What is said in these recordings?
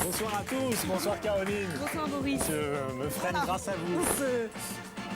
Bonsoir à tous, bonsoir Caroline. Bonsoir Boris. Je me freine grâce à vous.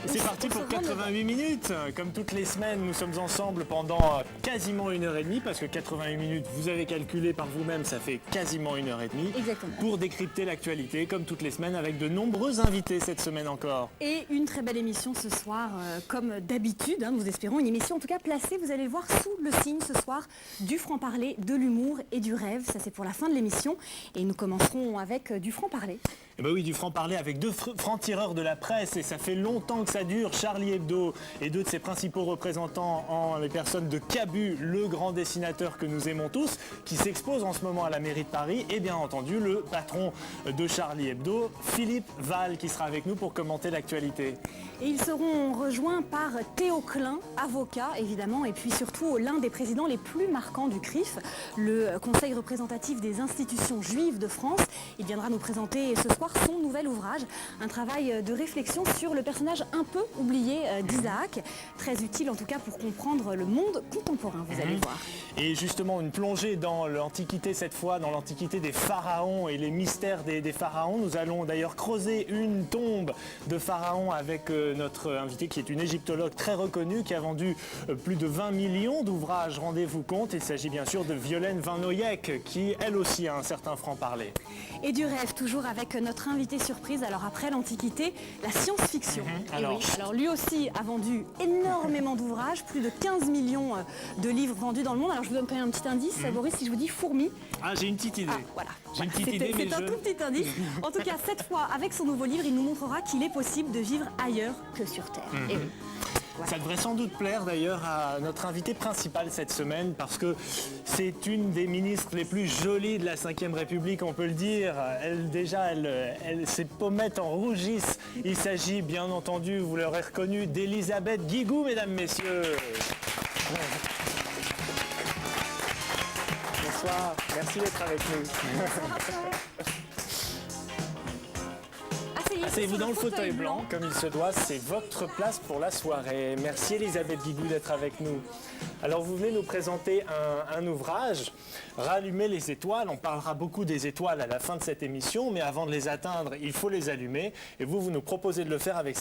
C'est parti pour 88 minutes. Comme toutes les semaines, nous sommes ensemble pendant quasiment 1h30, parce que 88 minutes, vous avez calculé par vous-même, ça fait quasiment 1h30. Exactement. Pour décrypter l'actualité, comme toutes les semaines, avec de nombreux invités cette semaine encore. Et une très belle émission ce soir, comme d'habitude, nous espérons, une émission en tout cas placée, vous allez le voir, sous le signe ce soir du franc-parler, de l'humour et du rêve. Ça c'est pour la fin de l'émission. Et nous commencerons avec du franc-parler. Eh ben oui, du franc-parler avec deux francs-tireurs de la presse, et ça fait longtemps que ça dure. Charlie Hebdo et deux de ses principaux représentants en les personnes de Cabu, le grand dessinateur que nous aimons tous, qui s'expose en ce moment à la mairie de Paris, et bien entendu le patron de Charlie Hebdo, Philippe Val, qui sera avec nous pour commenter l'actualité. Et ils seront rejoints par Théo Klein, avocat évidemment, et puis surtout l'un des présidents les plus marquants du CRIF, le Conseil représentatif des institutions juives de France. Il viendra nous présenter ce soir son nouvel ouvrage, un travail de réflexion sur le personnage un peu oublié d'Isaac, très utile en tout cas pour comprendre le monde contemporain, vous allez voir. Et justement une plongée dans l'Antiquité cette fois, dans l'Antiquité des pharaons et les mystères des pharaons. Nous allons d'ailleurs creuser une tombe de pharaons avec notre invité qui est une égyptologue très reconnue, qui a vendu plus de 20 millions d'ouvrages, rendez-vous compte. Il s'agit bien sûr de Violaine Van Noyek, qui elle aussi a un certain franc-parler. Et du rêve, toujours avec notre invité surprise. Alors après l'Antiquité, la science-fiction. Alors lui aussi a vendu énormément d'ouvrages, plus de 15 millions de livres vendus dans le monde. Alors je vous donne quand même un petit indice, Boris, si je vous dis fourmi. Ah, j'ai une petite idée. Voilà. J'ai une petite idée, mais c'est un tout petit indice. En tout cas, cette fois, avec son nouveau livre, il nous montrera qu'il est possible de vivre ailleurs que sur Terre. Et oui. Ça devrait sans doute plaire d'ailleurs à notre invitée principale cette semaine, parce que c'est une des ministres les plus jolies de la Ve République, on peut le dire. Ses pommettes en rougissent. Il s'agit bien entendu, vous l'aurez reconnu, d'Elisabeth Guigou, mesdames, messieurs. Bonsoir, merci d'être avec nous. Asseyez-vous dans le fauteuil blanc, comme il se doit, c'est votre place pour la soirée. Merci Elisabeth Guigou d'être avec nous. Alors vous venez nous présenter un ouvrage, Rallumer les étoiles. On parlera beaucoup des étoiles à la fin de cette émission, mais avant de les atteindre, il faut les allumer. Et vous nous proposez de le faire avec